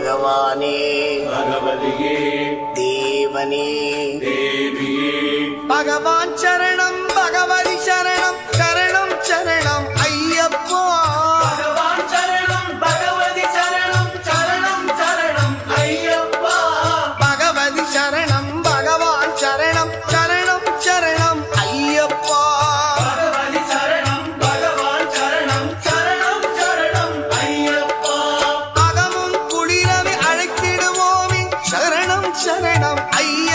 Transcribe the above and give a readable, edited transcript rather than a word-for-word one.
பகவானே பகவதியே தேவனே தேவியே பகவான் சரணம் பகவதி சரணம் சரணம் சரணம் ஐயப்பா பகவான் சரணம் பகவதி சரணம் சரணம் சரணம் ஐயப்பா பகவதி சரணம் பகவான் சரணம் சரணம் சரணம் ஐயப்பா பகவதி சரணம் பகவான் சரணம் சரணம் சரணம் ஐயப்பா அகமும் குளிரவே அழைத்திடுவோமே சரணம் சரணம் ஐயப்பா